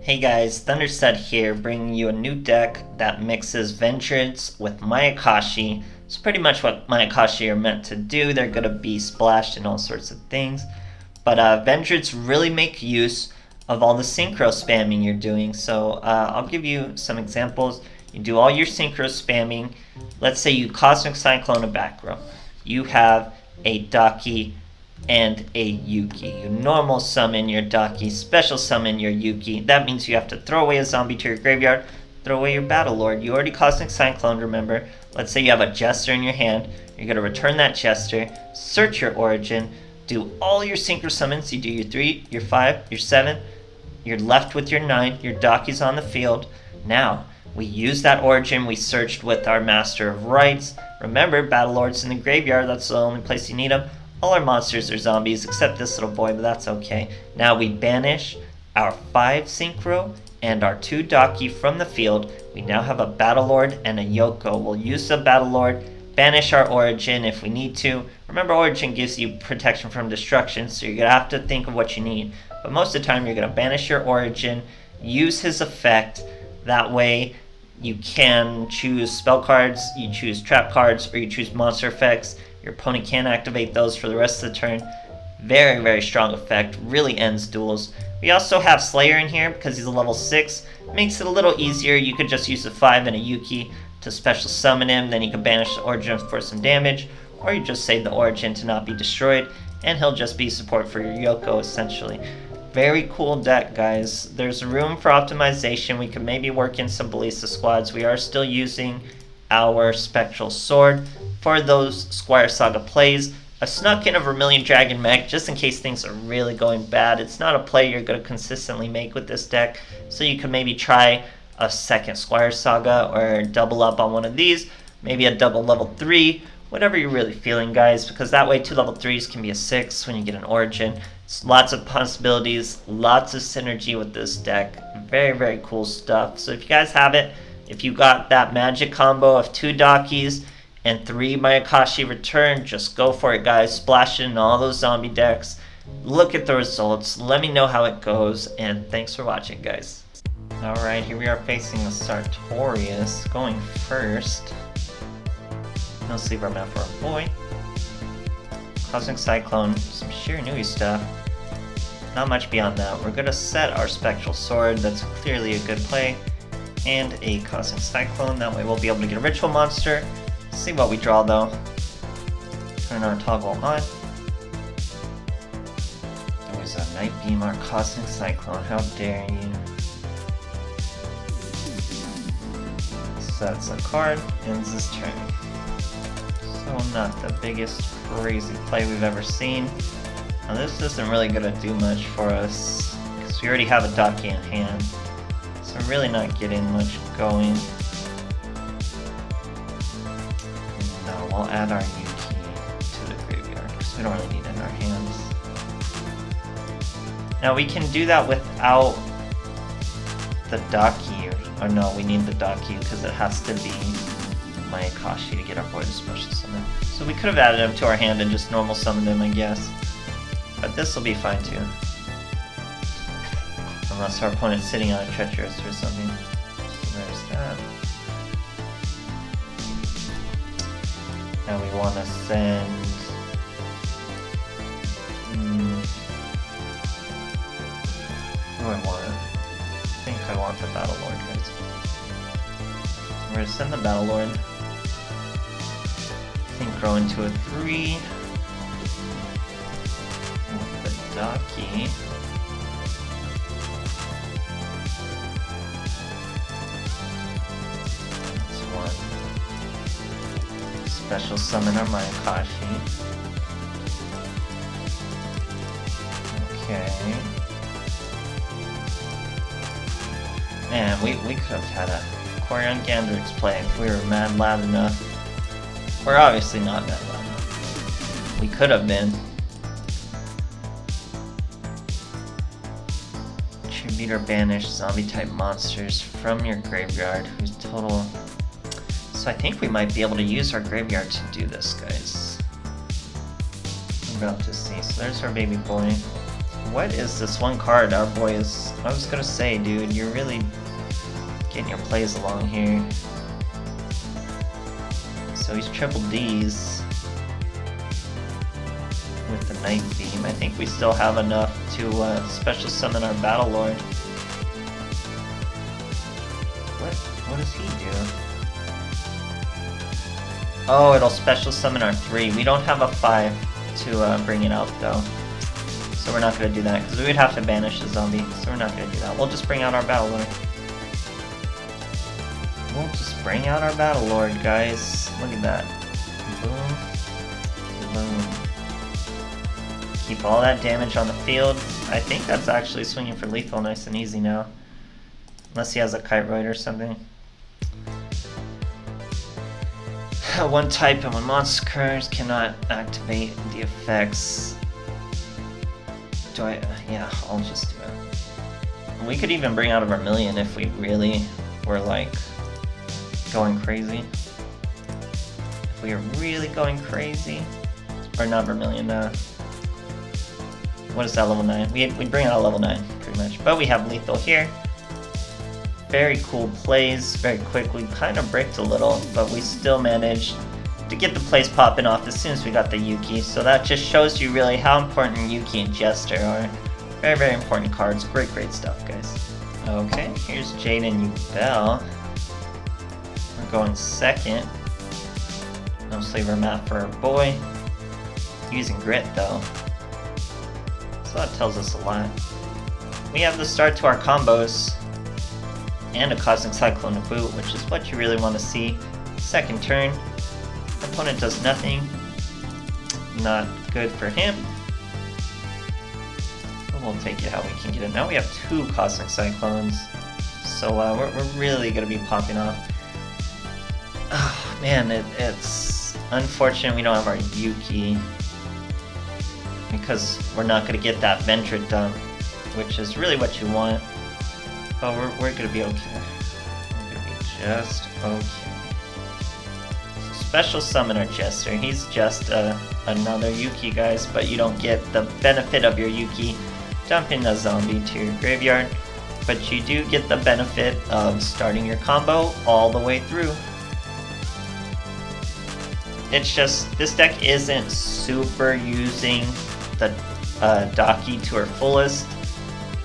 Hey guys, Thunderset here, bringing you a new deck that mixes Vendreads with Mayakashi. It's pretty much what Mayakashi are meant to do. They're going to be splashed in all sorts of things. But Vendreads really make use of all the synchro spamming you're doing. So I'll give you some examples. You do all your synchro spamming. Let's say you Cosmic Cyclone a back row. You have a Daki and a Yuki. You normal summon your Daki, special summon your Yuki. That means you have to throw away a zombie to your graveyard, throw away your Battle Lord. You already Cosmic Cyclone, remember. Let's say you have a Jester in your hand. You're going to return that Jester, search your Origin, do all your synchro summons. You do your 3, your 5, your 7. You're left with your 9. Your Daki's on the field. Now, we use that Origin. We searched with our Master of Rites. Remember, Battle Lord's in the graveyard. That's the only place you need them. All our monsters are zombies except this little boy, but that's okay. Now we banish our 5 synchro and our 2 Daki from the field. We now have a Battle Lord and a Yoko. We'll use the Battle Lord, banish our Origin if we need to. Remember, Origin gives you protection from destruction, so you're going to have to think of what you need. But most of the time, you're going to banish your Origin, use his effect. That way, you can choose spell cards, you choose trap cards, or you choose monster effects. Your opponent can't activate those for the rest of the turn. Very, very strong effect. Really ends duels. We also have Slayer in here because he's a level 6. Makes it a little easier. You could just use a 5 and a Yuki to special summon him. Then you can banish the Origin for some damage. Or you just save the Origin to not be destroyed. And he'll just be support for your Yoko, essentially. Very cool deck, guys. There's room for optimization. We can maybe work in some Ballista squads. We are still using our Spectral Sword for those Squire Saga plays. I snuck in a Vermilion Dragon Mech just in case things are really going bad. It's not a play you're going to consistently make with this deck, so you can maybe try a second Squire Saga or double up on one of these, maybe a double level 3, whatever you're really feeling, guys, because that way 2 level 3s can be a 6 when you get an Origin. It's lots of possibilities, lots of synergy with this deck. Very, very cool stuff. So if you guys have it, if you got that magic combo of 2 Dakis and 3 Mayakashi return, just go for it, guys. Splash it in all those zombie decks. Look at the results. Let me know how it goes, and thanks for watching, guys. Alright, here we are facing the Sartorius. Going first. No sleeper map for our boy. Cosmic Cyclone, some Shiranui stuff. Not much beyond that. We're going to set our Spectral Sword. That's clearly a good play. And a Cosmic Cyclone. That way we'll be able to get a Ritual Monster. See what we draw though. Turn our toggle on. Always a Night Beam, our Cosmic Cyclone. How dare you? Sets a card, ends this turn. So not the biggest crazy play we've ever seen. Now this isn't really gonna do much for us because we already have a Daki in hand. So we're really not getting much going. We'll add our Yuki to the graveyard because we don't really need it in our hands. Now we can do that without the Daki, or no, we need the Daki because it has to be Mayakashi to get our boy to special summon. So we could have added him to our hand and just normal summoned him, I guess. But this will be fine too. Unless our opponent's sitting on a Treacherous or something. So there's that. Now we want to send... Who do I want? I think I want the Battle Lord, guys. So we're going to send the Battle Lord. Synchro into a 3. With the Daki. That's 1. Special summon our Mayakashi. Okay. Man, we could have had a Corian Gandrix play if we were mad loud enough. We're obviously not that loud enough. We could have been. Tribute or banish zombie type monsters from your graveyard whose total... So I think we might be able to use our graveyard to do this, guys. I'm about to see. So there's our baby boy. What is this one card our boy is... I was gonna say, dude, you're really getting your plays along here. So he's triple D's with the Night Beam. I think we still have enough to special summon our Battle Lord. What does he do? Oh, it'll special summon our 3. We don't have a 5 to bring it out though. So we're not going to do that, because we would have to banish the zombie, so we're not going to do that. We'll just bring out our Battle Lord. We'll just bring out our Battle Lord, guys. Look at that. Boom. Boom. Keep all that damage on the field. I think that's actually swinging for lethal nice and easy now. Unless he has a Kite Ride or something. One type and one monster cards cannot activate the effects. Yeah, I'll just do it. We could even bring out a Vermilion if we really were like going crazy. If we were really going crazy. Or not Vermilion, what is that, level 9? We'd bring out a level 9, pretty much. But we have lethal here. Very cool plays, very quickly. Kind of bricked a little, but we still managed to get the plays popping off as soon as we got the Yuki. So that just shows you really how important Yuki and Jester are. Very, very important cards. Great, great stuff, guys. Okay, here's Jade and Yubel. We're going second. No Slaver map for our boy. Using Grit, though. So that tells us a lot. We have the start to our combos. And a Cosmic Cyclone to boot, which is what you really want to see. Second turn. Opponent does nothing. Not good for him. But we'll take it how we can get it. Now we have 2 Cosmic Cyclones. So we're really going to be popping off. Oh, man, it's unfortunate we don't have our Yuki. Because we're not going to get that Vendread dump. Which is really what you want. But we're going to be okay. We're going to be just okay. Special Summoner Jester. He's just another Yuki, guys, but you don't get the benefit of your Yuki dumping a zombie to your graveyard, but you do get the benefit of starting your combo all the way through. It's just, this deck isn't super using the Daki to her fullest.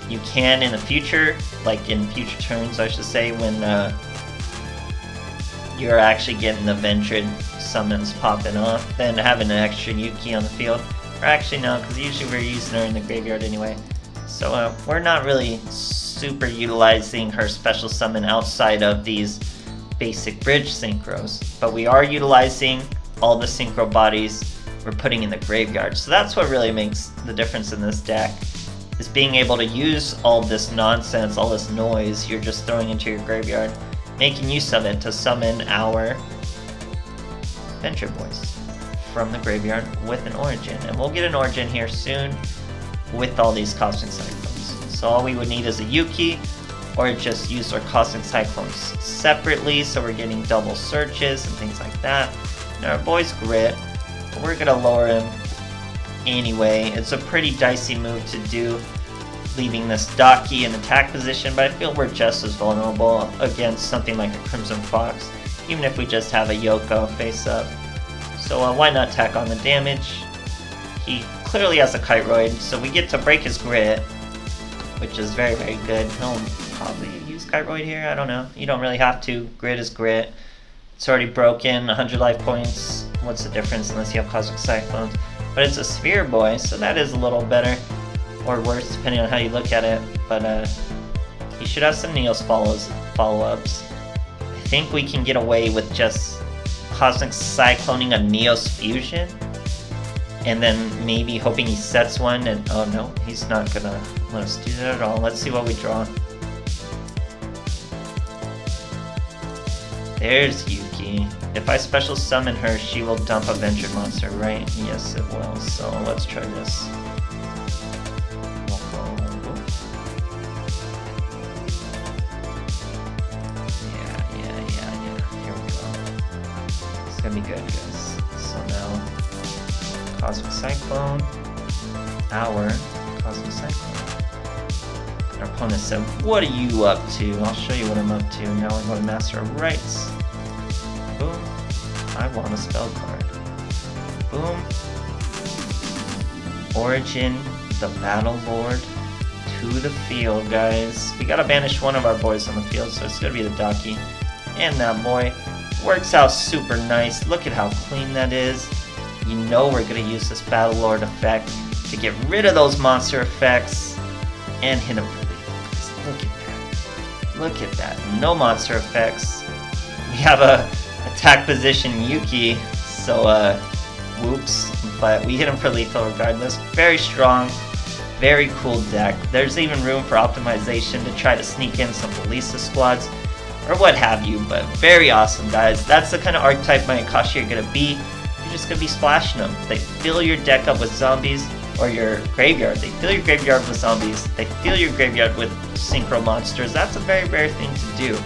You can in the future, like in future turns I should say, when you're actually getting the Vendread summons popping off, then having an extra Yuki on the field. Or actually no, because usually we're using her in the graveyard anyway. So we're not really super utilizing her special summon outside of these basic bridge synchros. But we are utilizing all the synchro bodies we're putting in the graveyard. So that's what really makes the difference in this deck. Is being able to use all this nonsense, all this noise you're just throwing into your graveyard, making use of it to summon our Vendread boys from the graveyard with an origin. And we'll get an origin here soon with all these Cosmic Cyclones. So all we would need is a Yuki, or just use our Cosmic Cyclones separately, so we're getting double searches and things like that. And our boy's Grit, but we're gonna lower him anyway. It's a pretty dicey move to do, leaving this Daki in attack position, but I feel we're just as vulnerable against something like a Crimson Fox, even if we just have a Yoko face up. So why not tack on the damage? He clearly has a Kiteroid, so we get to break his Grit, which is very, very good. He'll probably use Kiteroid here, I don't know. You don't really have to. Grit is Grit. It's already broken, 100 life points. What's the difference unless you have Cosmic Cyclones? But it's a Sphere Boy, so that is a little better. Or worse, depending on how you look at it. But he should have some Neos follow-ups. I think we can get away with just Cosmic Cycloning a Neos Fusion. And then maybe hoping he sets one, and oh no, he's not gonna let us do that at all. Let's see what we draw. There's Yuki. If I special summon her, she will dump a Vendread monster, right? Yes, it will. So let's try this. Yeah. Here we go. It's gonna be good, guys. So now, Cosmic Cyclone, our Cosmic Cyclone. Our opponent said, what are you up to? I'll show you what I'm up to. Now we're going to Master of Rights. Boom. I want a spell card. Boom. Origin, the Battle Lord, to the field, guys. We gotta banish one of our boys on the field, so it's gonna be the Daki. And that boy works out super nice. Look at how clean that is. You know we're gonna use this Battle Lord effect to get rid of those monster effects and hit him for lethal. Look at that. Look at that. No monster effects. We have a attack position Yuki, so whoops. But we hit him for lethal regardless. Very strong, very cool deck. There's even room for optimization to try to sneak in some Balista squads or what have you, but very awesome, guys. That's the kind of archetype Mayakashi are going to be. You're just going to be splashing them. They fill your deck up with zombies, or your graveyard. They fill your graveyard with zombies. They fill your graveyard with synchro monsters. That's a very rare thing to do.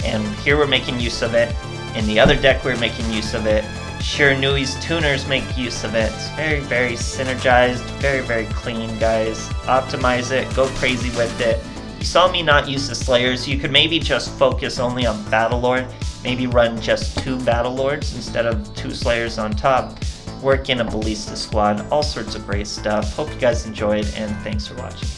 And here we're making use of it. In the other deck we're making use of it. Shiranui's tuners make use of it. It's very, very synergized, very, very clean, guys. Optimize it, go crazy with it. You saw me not use the Slayers. You could maybe just focus only on Battle Lord. Maybe run just 2 Battle Lords instead of 2 Slayers on top. Work in a Ballista squad, all sorts of great stuff. Hope you guys enjoyed, and thanks for watching.